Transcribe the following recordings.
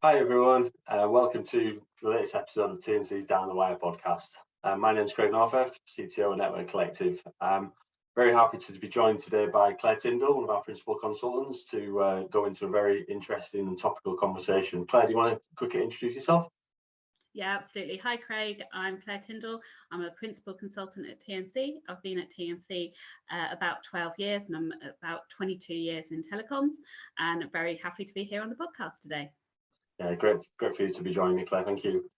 Hi everyone, welcome to the latest episode of TNC's Down the Wire podcast. My name is Craig Northveth, CTO Network Collective. I'm very happy to be joined today by Clare Tyndall, one of our principal consultants, to go into a very interesting and topical conversation. Clare, do you want to quickly introduce yourself? Yeah, absolutely. Hi, Craig. I'm Clare Tyndall. I'm a principal consultant at TNC. I've been at TNC about 12 years and I'm about 22 years in telecoms, and very happy to be here on the podcast today. Yeah, great for you to be joining me, Clare. Thank you.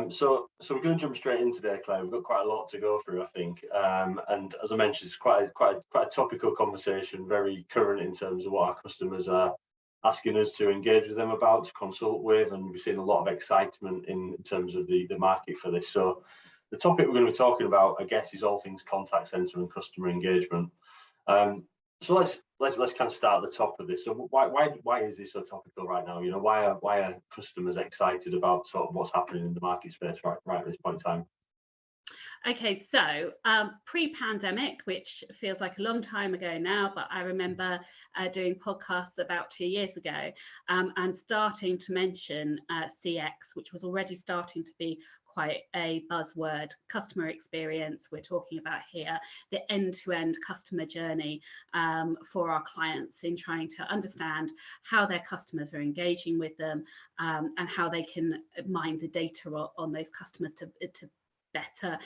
So we're going to jump straight in today, Clare. We've got quite a lot to go through, I think. And as I mentioned, it's quite a topical conversation, very current in terms of what our customers are asking us to engage with them about, to consult with, and we've seen a lot of excitement in terms of the market for this. So the topic we're going to be talking about, I guess, is all things contact center and customer engagement. So let's kind of start at the top of this. So why is this so topical right now? You know, why are customers excited about sort of what's happening in the market space right at this point in time? Okay, so pre-pandemic, which feels like a long time ago now, but I remember doing podcasts about 2 years ago and starting to mention CX, which was already starting to be quite a buzzword. Customer experience, we're talking about here, the end-to-end customer journey for our clients in trying to understand how their customers are engaging with them and how they can mine the data on those customers to better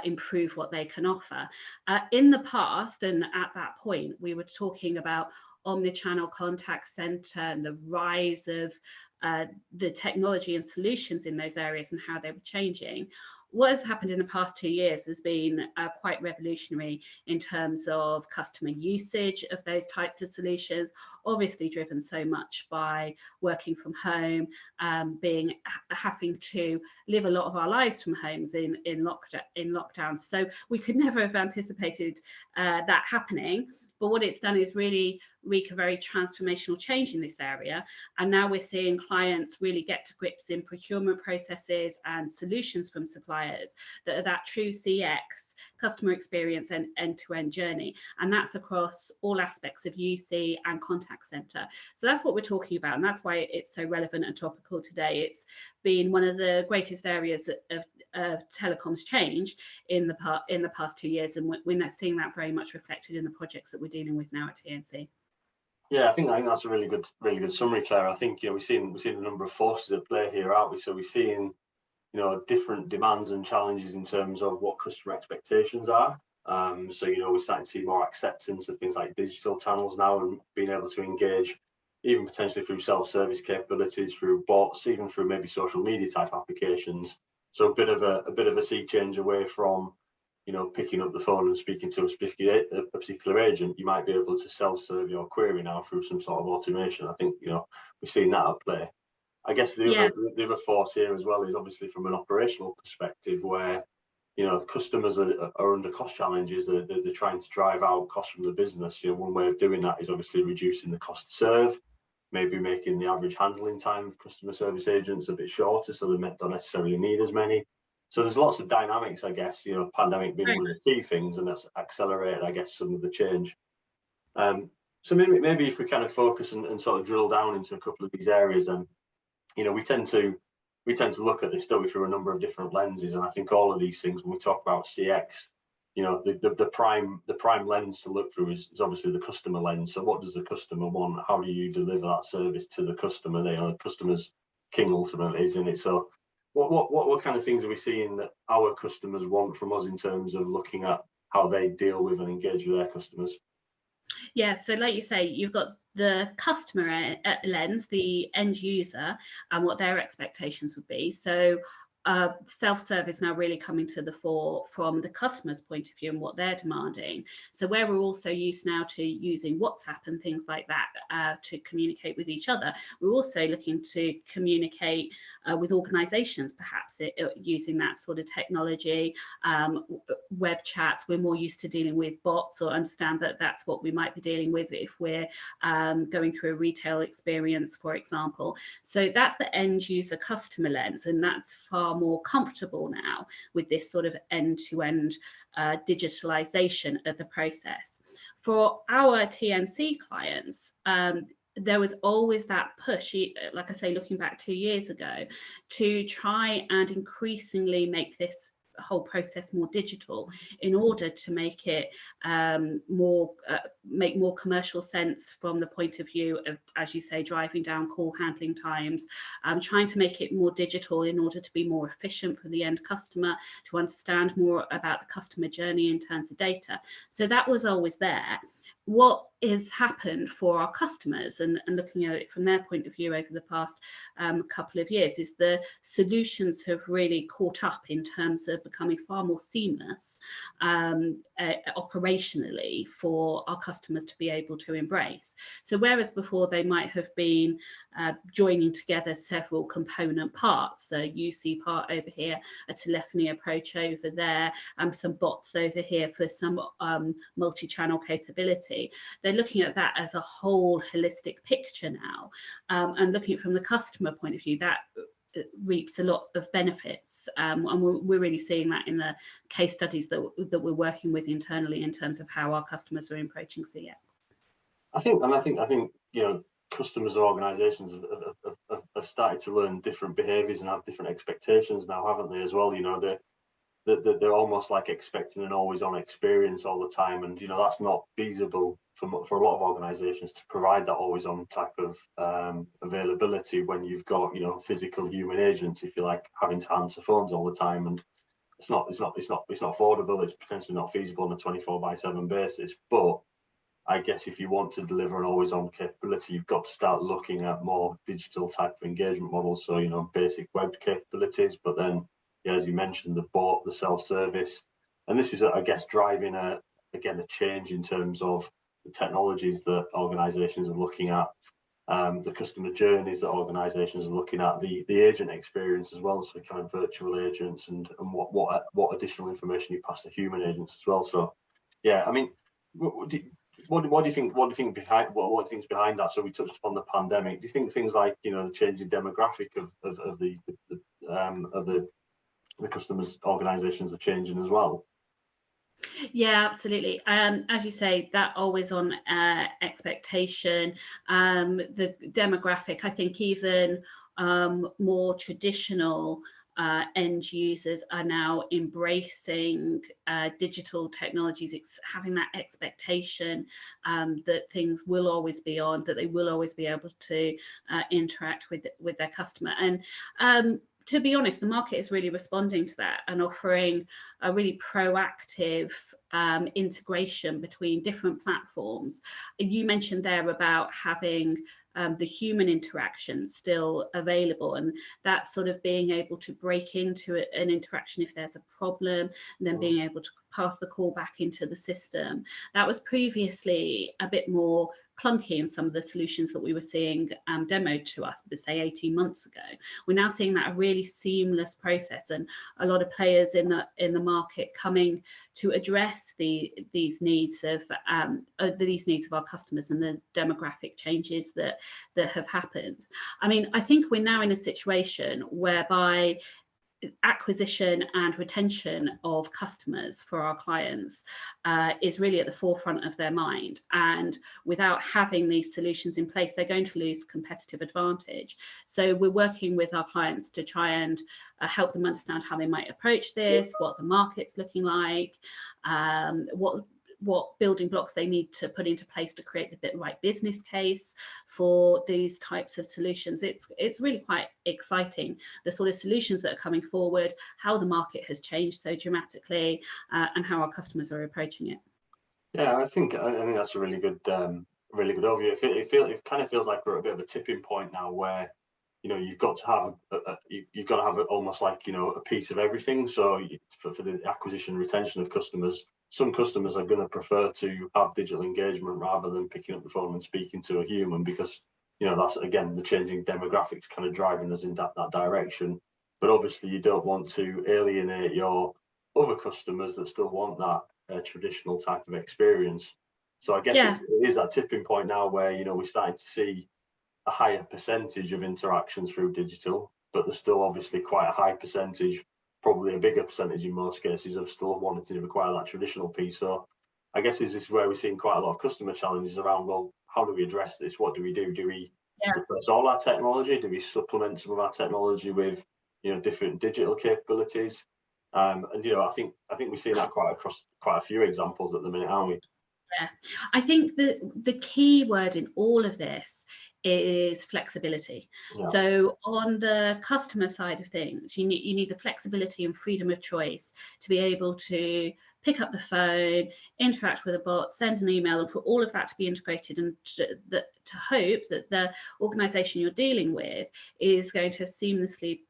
improve what they can offer. In the past, and at that point, we were talking about omnichannel contact center and the rise of the technology and solutions in those areas and how they were changing. What has happened in the past 2 years has been quite revolutionary in terms of customer usage of those types of solutions, obviously driven so much by working from home, having to live a lot of our lives from homes in lockdown. So we could never have anticipated that happening. But what it's done is really wreak a very transformational change in this area. And now we're seeing clients really get to grips in procurement processes and solutions from suppliers that are that true CX, customer experience and end-to-end journey. And that's across all aspects of UC and contact center. So that's what we're talking about. And that's why it's so relevant and topical today. It's been one of the greatest areas of telecoms change in the past 2 years. And we're seeing that very much reflected in the projects that we're dealing with now at TNC. Yeah, I think that's a really good summary, Claire. I think we've seen a number of forces at play here, aren't we? So we're seeing different demands and challenges in terms of what customer expectations are. So we're starting to see more acceptance of things like digital channels now and being able to engage, even potentially through self-service capabilities, through bots, even through maybe social media type applications. So a bit of a sea change away from picking up the phone and speaking to a particular agent. You might be able to self-serve your query now through some sort of automation. I think we're seeing that at play. I guess the other force here as well is obviously from an operational perspective, where customers are under cost challenges. They're trying to drive out costs from the business. One way of doing that is obviously reducing the cost to serve, maybe making the average handling time of customer service agents a bit shorter, so they don't necessarily need as many. So there's lots of dynamics, I guess, pandemic being one of the key things, and that's accelerated, I guess, some of the change. So maybe if we kind of focus and sort of drill down into a couple of these areas, and we tend to look at this, don't we, through a number of different lenses. And I think all of these things, when we talk about CX, the prime lens to look through is obviously the customer lens. So what does the customer want? How do you deliver that service to the customer? The customer's king ultimately, isn't it? So what kind of things are we seeing that our customers want from us in terms of looking at how they deal with and engage with their customers? Yeah, so like you say, you've got the customer lens, the end user, and what their expectations would be. So self-serve is now really coming to the fore from the customer's point of view and what they're demanding. So where we're also used now to using WhatsApp and things like that to communicate with each other, we're also looking to communicate with organizations, perhaps using that sort of technology. Web chats, we're more used to dealing with bots, or understand that that's what we might be dealing with if we're going through a retail experience, for example. So that's the end user customer lens, and that's far more comfortable now with this sort of end-to-end digitalization of the process. For our TNC clients, there was always that push, like I say, looking back 2 years ago, to try and increasingly make this whole process more digital in order to make it make more commercial sense from the point of view of, as you say, driving down call handling times, trying to make it more digital in order to be more efficient for the end customer, to understand more about the customer journey in terms of data. So that was always there. What has happened for our customers, and looking at it from their point of view over the past couple of years, is the solutions have really caught up in terms of becoming far more seamless operationally for our customers to be able to embrace. So whereas before they might have been joining together several component parts, so UC part over here, a telephony approach over there, some bots over here for some multi-channel capability, they're looking at that as a whole holistic picture now, and looking from the customer point of view, that reaps a lot of benefits, and we're really seeing that in the case studies that we're working with internally in terms of how our customers are approaching CX. I think you know, customers or organisations have started to learn different behaviours and have different expectations now, haven't they? As well, you know, they're almost like expecting an always-on experience all the time, and you know, that's not feasible for a lot of organisations to provide that always-on type of availability when you've got, you know, physical human agents, if you like, having to answer phones all the time, and it's not affordable. It's potentially not feasible on a 24/7 basis. But I guess if you want to deliver an always-on capability, you've got to start looking at more digital type of engagement models. So, you know, basic web capabilities, but then, yeah, as you mentioned, the bot, the self-service, and this is, I guess, driving a change in terms of the technologies that organisations are looking at, the customer journeys that organisations are looking at, the agent experience as well. So kind of virtual agents and what additional information you pass to human agents as well. So, yeah, I mean, what do you think? What do you think behind that? So we touched upon the pandemic. Do you think things like, you know, the changing demographic of the customers' organisations are changing as well? Yeah, absolutely. As you say, that always on expectation, the demographic, I think even more traditional end users are now embracing digital technologies, having that expectation that things will always be on, that they will always be able to interact with their customer. And to be honest, the market is really responding to that and offering a really proactive integration between different platforms. You mentioned there about having the human interaction still available, and that sort of being able to break into an interaction if there's a problem, and then being able to pass the call back into the system. That was previously a bit more clunky in some of the solutions that we were seeing demoed to us, say 18 months ago. We're now seeing that a really seamless process, and a lot of players in the market coming to address these needs of our customers and the demographic changes that have happened. I mean, I think we're now in a situation whereby acquisition and retention of customers for our clients is really at the forefront of their mind, and without having these solutions in place, they're going to lose competitive advantage. So we're working with our clients to try and help them understand how they might approach this, what the market's looking like, what building blocks they need to put into place to create the right business case for these types of solutions. It's really quite exciting, the sort of solutions that are coming forward, how the market has changed so dramatically, and how our customers are approaching it. Yeah, I think that's a really good overview. It kind of feels like we're at a bit of a tipping point now, where, you know, you've got to have almost like, you know, a piece of everything. So for the acquisition and retention of customers, some customers are going to prefer to have digital engagement rather than picking up the phone and speaking to a human, because, you know, that's, again, the changing demographics kind of driving us in that direction. But obviously you don't want to alienate your other customers that still want that traditional type of experience. So I guess it is that tipping point now where, you know, we're starting to see a higher percentage of interactions through digital, but there's still obviously quite a high percentage, probably a bigger percentage in most cases, of still wanting to require that traditional piece. So I guess this is where we're seeing quite a lot of customer challenges around, well, how do we address this? What do we do? Do we replace all our technology? Do we supplement some of our technology with, you know, different digital capabilities? And you know, I think we're seeing that across quite a few examples at the minute, aren't we? Yeah, I think the key word in all of this is flexibility. Yeah. So on the customer side of things, you need the flexibility and freedom of choice to be able to pick up the phone, interact with a bot, send an email, and for all of that to be integrated, and to hope that the organization you're dealing with is going to seamlessly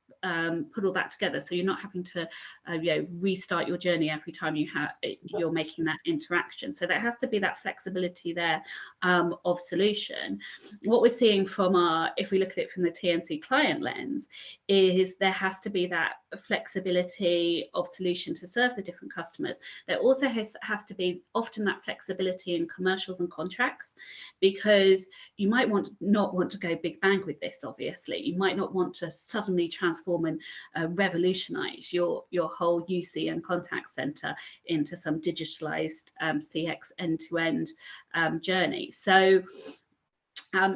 put all that together, so you're not having to restart your journey every time you're making that interaction. So there has to be that flexibility there of solution. What we're seeing from if we look at it from the TNC client lens, is there has to be that flexibility of solution to serve the different customers. There also has to be often that flexibility in commercials and contracts, because you might not want to go big bang with this. Obviously, you might not want to suddenly transform and revolutionize your whole UC and contact center into some digitalized CX end-to-end journey. So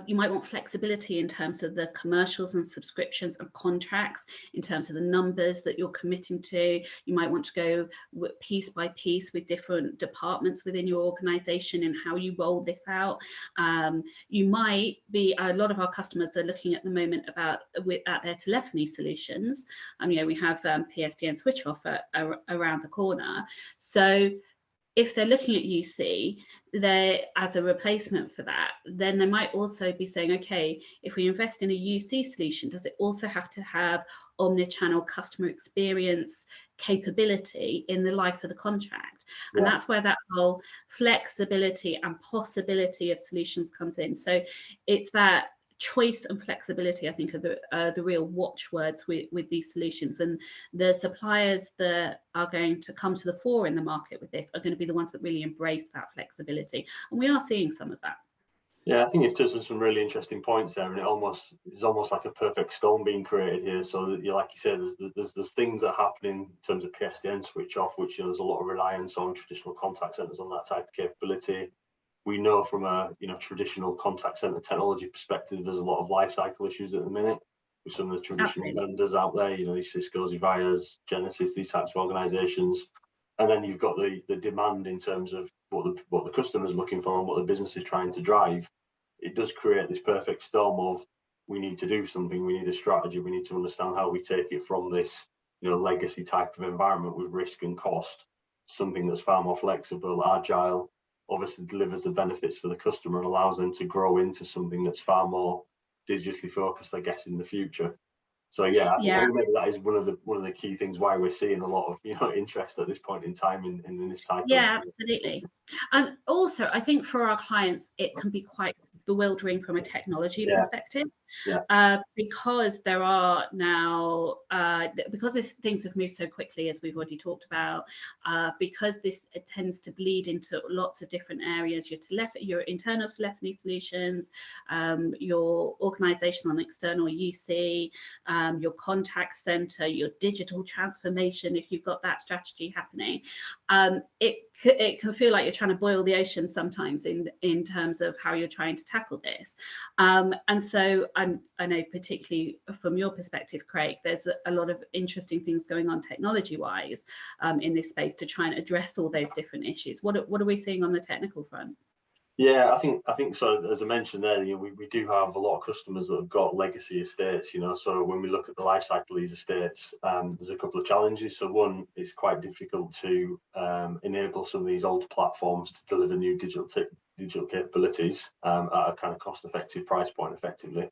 you might want flexibility in terms of the commercials and subscriptions and contracts, in terms of the numbers that you're committing to. You might want to go piece by piece with different departments within your organization and how you roll this out. You might be, a lot of our customers are looking at the moment at their telephony solutions. You know, we have PSTN switch off around the corner. So if they're looking at UC as a replacement for that, then they might also be saying, okay, if we invest in a UC solution, does it also have to have omnichannel customer experience capability in the life of the contract? And that's where that whole flexibility and possibility of solutions comes in. So it's that choice and flexibility, I think, are the real watchwords with these solutions, and the suppliers that are going to come to the fore in the market with this are going to be the ones that really embrace that flexibility, and we are seeing some of that. Yeah, I think you've touched on some really interesting points there, and it's almost like a perfect storm being created here. So that, like you said, there's things that happen in terms of PSTN switch off, which, you know, there's a lot of reliance on traditional contact centers on that type of capability. We know from a traditional contact center technology perspective, there's a lot of lifecycle issues at the minute with some of the traditional vendors out there. You know, these Cisco's, Vias, Genesis, these types of organizations. And then you've got the demand in terms of what the customer's looking for and what the business is trying to drive. It does create this perfect storm of, we need to do something, we need a strategy, we need to understand how we take it from this, you know, legacy type of environment with risk and cost, something that's far more flexible, agile, obviously delivers the benefits for the customer and allows them to grow into something that's far more digitally focused, I guess, in the future. So I think maybe that is one of the key things why we're seeing a lot of, you know, interest at this point in time in this type of. Yeah, absolutely. And also, I think for our clients, it can be quite bewildering from a technology perspective, because there are now because things have moved so quickly, as we've already talked about, because this tends to bleed into lots of different areas, your internal telephony solutions, your organizational and external UC, your contact center, your digital transformation, if you've got that strategy happening. It can feel like you're trying to boil the ocean sometimes in terms of how you're trying to tackle this. And so I know, particularly from your perspective, Craig, there's a lot of interesting things going on technology-wise in this space to try and address all those different issues. What are we seeing on the technical front? Yeah, I think so. As I mentioned there, you know, we do have a lot of customers that have got legacy estates, you know. So when we look at the life cycle of these estates, there's a couple of challenges. So one, it's quite difficult to enable some of these old platforms to deliver new digital capabilities at a kind of cost-effective price point, effectively.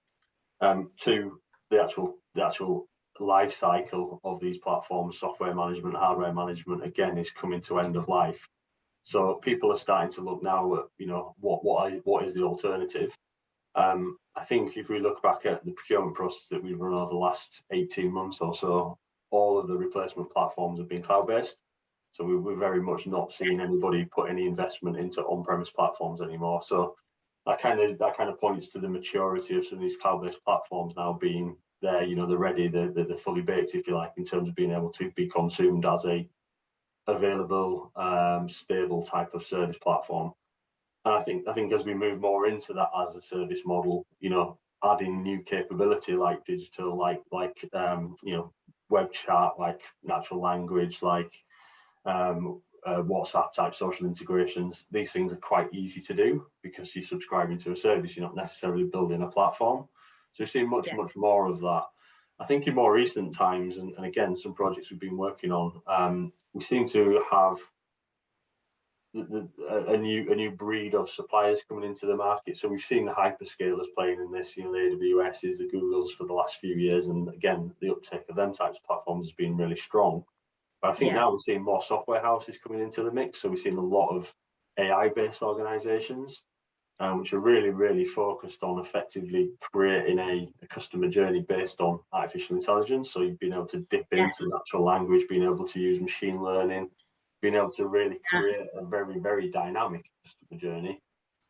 Two, the actual life cycle of these platforms, software management, hardware management, again, is coming to end of life. So people are starting to look now at, you know, what is the alternative. I think if we look back at the procurement process that we've run over the last 18 months or so, all of the replacement platforms have been cloud-based. So we're very much not seeing anybody put any investment into on-premise platforms anymore. So that kind of points to the maturity of some of these cloud-based platforms now being there. You know, they're ready, they're fully baked, if you like, in terms of being able to be consumed as a available, stable type of service platform. And I think as we move more into that as a service model, you know, adding new capability like digital, like you know, web chat, like natural language, like WhatsApp type social integrations, these things are quite easy to do because you're subscribing to a service, you're not necessarily building a platform. So we're seeing much more of that. I think in more recent times, and again, some projects we've been working on, we seem to have a new breed of suppliers coming into the market. So we've seen the hyperscalers playing in this, you know, the AWSs, the Googles for the last few years, and again, the uptake of them types of platforms has been really strong. But I think now we're seeing more software houses coming into the mix. So we're seeing a lot of AI-based organizations, which are really focused on effectively creating a customer journey based on artificial intelligence. So you've been able to dip into natural language, being able to use machine learning, being able to really create a very dynamic customer journey,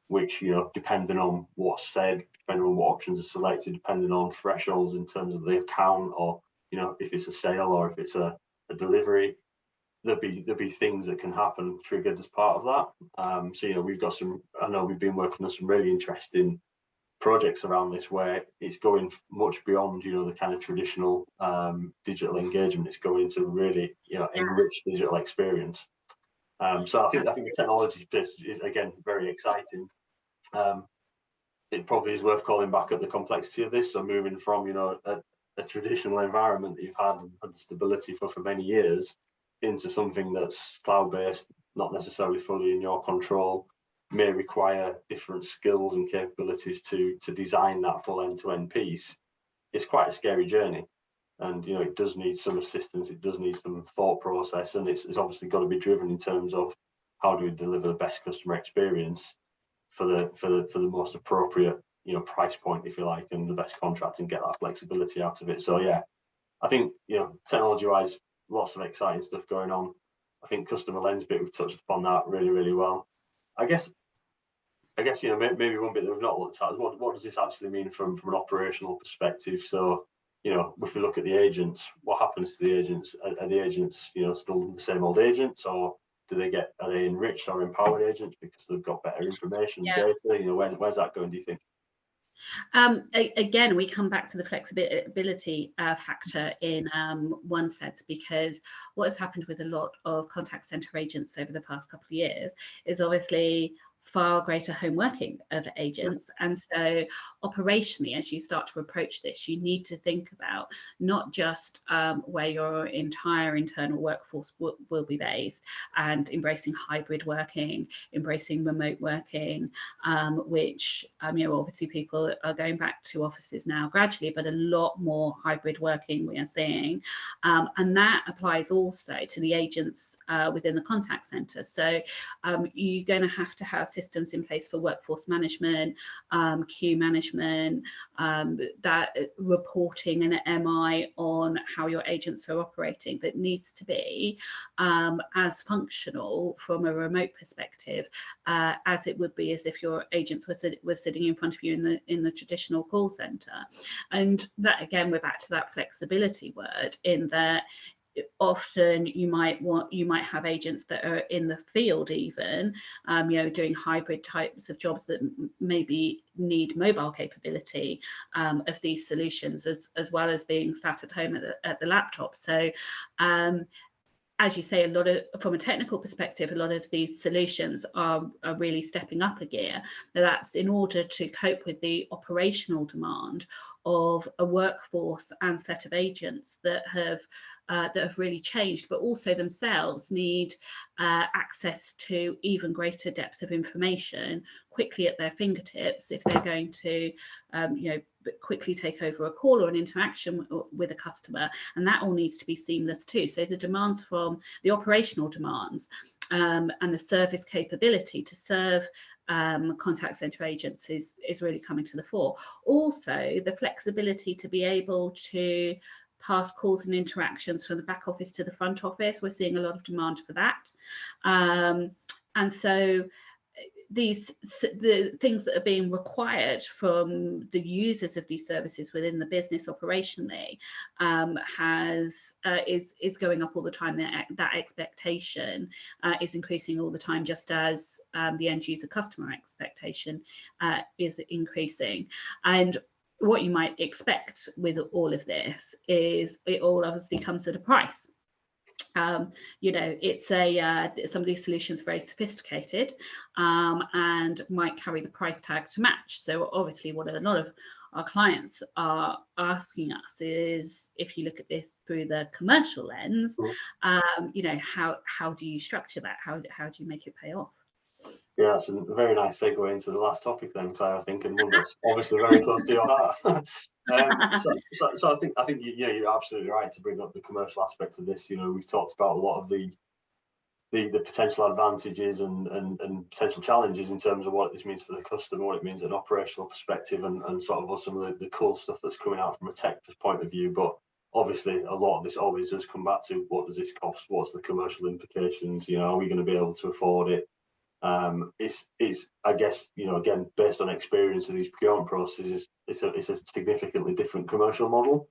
which, you know, depending on what's said, depending on what options are selected, depending on thresholds in terms of the account, or, you know, if it's a sale or if it's a delivery, there'll be things that can happen triggered as part of that. So, you know, we've got I know we've been working on some really interesting projects around this where it's going much beyond, you know, the kind of traditional digital engagement. It's going into really, you know, enriched digital experience. So I think the technology space is again very exciting. It probably is worth calling back at the complexity of this. So moving from, you know, a traditional environment that you've had stability for many years into something that's cloud-based, not necessarily fully in your control, may require different skills and capabilities to design that full end-to-end piece. It's quite a scary journey, and, you know, it does need some assistance, it does need some thought process, and it's obviously got to be driven in terms of how do we deliver the best customer experience for the most appropriate, you know, price point, if you like, and the best contract, and get that flexibility out of it. So yeah, I think, you know, technology wise, lots of exciting stuff going on. I think customer lens bit, we've touched upon that really well. I guess, you know, maybe one bit that we've not looked at is what does this actually mean from an operational perspective? So, you know, if we look at the agents, what happens to the agents? Are the agents, you know, still the same old agents, or are they enriched or empowered agents because they've got better information, data? You know, where's that going, do you think? Again, we come back to the flexibility factor in one sense, because what has happened with a lot of contact center agents over the past couple of years is obviously far greater home working of agents. And so operationally, as you start to approach this, you need to think about not just where your entire internal workforce will be based, and embracing hybrid working, embracing remote working, which you know, obviously people are going back to offices now gradually, but a lot more hybrid working we are seeing, and that applies also to the agents within the contact center. So you're going to have systems in place for workforce management, queue management, that reporting and MI on how your agents are operating, that needs to be as functional from a remote perspective as it would be as if your agents were sitting in front of you in the traditional call center. And that, again, we're back to that flexibility word, in that often you might have agents that are in the field, even you know, doing hybrid types of jobs that maybe need mobile capability of these solutions, as well as being sat at home at the laptop. So as you say, from a technical perspective, a lot of these solutions are really stepping up a gear. Now, that's in order to cope with the operational demand of a workforce and set of agents that have really changed, but also themselves need access to even greater depth of information quickly at their fingertips if they're going to you know, quickly take over a call or an interaction with a customer, and that all needs to be seamless too. So the demands from the operational demands and the service capability to serve contact center agents is really coming to the fore. Also, the flexibility to be able to pass calls and interactions from the back office to the front office. We're seeing a lot of demand for that. And so the things that are being required from the users of these services within the business operationally is going up all the time. That expectation is increasing all the time, just as the end user customer expectation is increasing. And what you might expect with all of this is it all obviously comes at a price. It's some of these solutions are very sophisticated and might carry the price tag to match. So obviously what a lot of our clients are asking us is, if you look at this through the commercial lens, how do you structure that? How do you make it pay off? Yeah, that's a very nice segue into the last topic then, Claire, I think, and one that's obviously very close to your heart. So I think you're absolutely right to bring up the commercial aspect of this. We've talked about a lot of the potential advantages and potential challenges in terms of what this means for the customer, what it means at an operational perspective, and sort of some of the cool stuff that's coming out from a tech point of view. But obviously, a lot of this always does come back to, what does this cost? What's the commercial implications? Are we going to be able to afford it? It's I guess, again, based on experience of these procurement processes, it's a significantly different commercial model.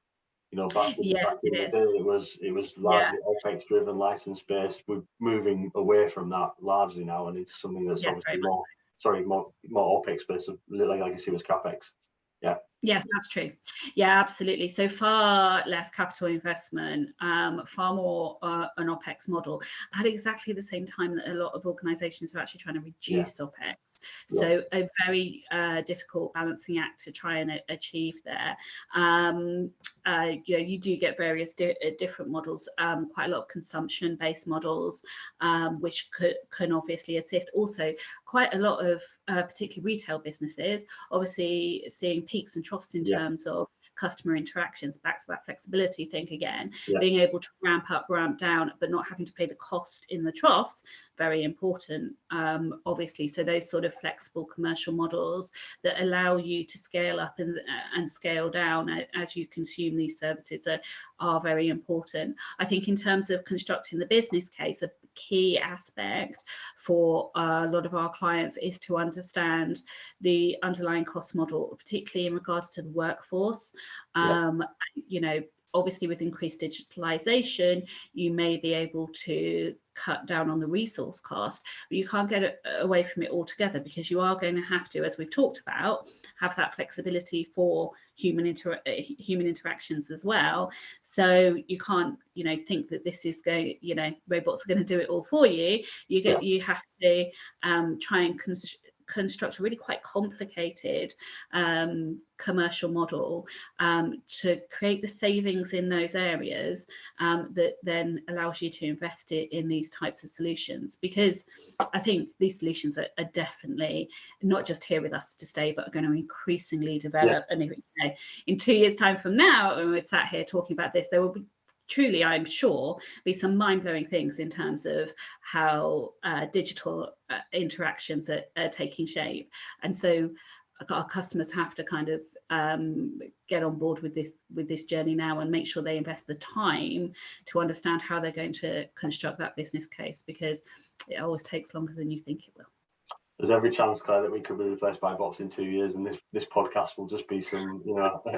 Back in the day, it was largely OPEX driven, license based. We're moving away from that largely now and into something that's obviously more OPEX based, like I see was CapEx. Yeah. Yes, that's true. Yeah, absolutely. So far less capital investment, far more an OPEX model at exactly the same time that a lot of organisations are actually trying to reduce OPEX. So a very difficult balancing act to try and achieve there. You do get various different models, quite a lot of consumption-based models, which can obviously assist. Also, quite a lot of particularly retail businesses, obviously seeing peaks and troughs in terms of customer interactions. Back to that flexibility thing again, being able to ramp up, ramp down, but not having to pay the cost in the troughs, very important, obviously. So those sort of flexible commercial models that allow you to scale up and scale down as you consume these services are very important. I think in terms of constructing the business case, a key aspect for a lot of our clients is to understand the underlying cost model, particularly in regards to the workforce. Obviously with increased digitalization, you may be able to cut down on the resource cost, but you can't get away from it altogether, because you are going to have to, as we've talked about, have that flexibility for human interactions as well. So you can't, think that this is going, robots are going to do it all for you. You have to try and construct a really quite complicated commercial model to create the savings in those areas that then allows you to invest it in these types of solutions, because I think these solutions are definitely not just here with us to stay, but are going to increasingly develop. And in 2 years' time from now, when we're sat here talking about this, there will be truly, I'm sure, be some mind-blowing things in terms of how digital interactions are taking shape. And so our customers have to kind of get on board with this journey now and make sure they invest the time to understand how they're going to construct that business case, because it always takes longer than you think it will. There's every chance, Claire, that we could be replaced by bots in 2 years, and this podcast will just be some,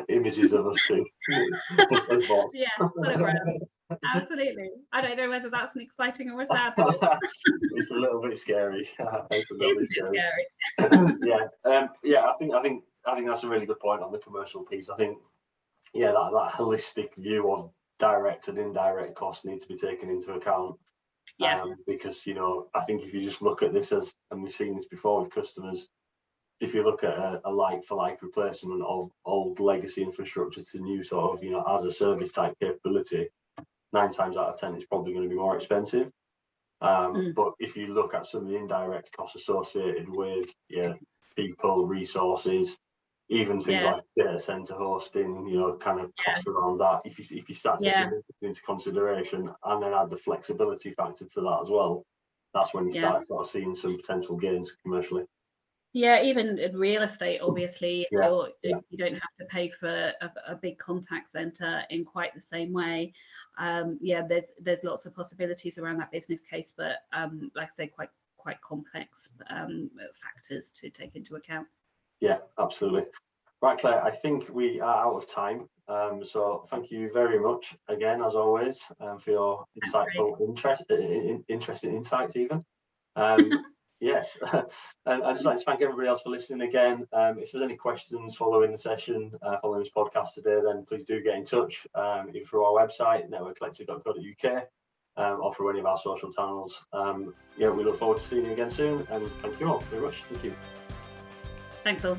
images of us too as bots. Yeah, absolutely. I don't know whether that's an exciting or a sad thought. It's a little bit scary. It's a little bit scary. I think that's a really good point on the commercial piece. I think, that holistic view of direct and indirect costs needs to be taken into account. Because I think if you just look at this as, and we've seen this before with customers, if you look at a like-for-like replacement of old legacy infrastructure to new sort of as a service type capability, 9 times out of 10 it's probably going to be more expensive. But if you look at some of the indirect costs associated with people, resources, even things like data center hosting, kind of costs around that. If you start taking this into consideration and then add the flexibility factor to that as well, that's when you start sort of seeing some potential gains commercially. Yeah, even in real estate, obviously, you don't have to pay for a big contact center in quite the same way. There's lots of possibilities around that business case, but like I say, quite quite complex factors to take into account. Yeah, absolutely. Right, Claire, I think we are out of time. So thank you very much again, as always, for your insightful, interesting insights even. Yes, and I'd just like to thank everybody else for listening again. If there's any questions following the session, following this podcast today, then please do get in touch, either through our website, networkcollective.co.uk, or through any of our social channels. Yeah, we look forward to seeing you again soon, and thank you all very much. Thank you. Thanks all.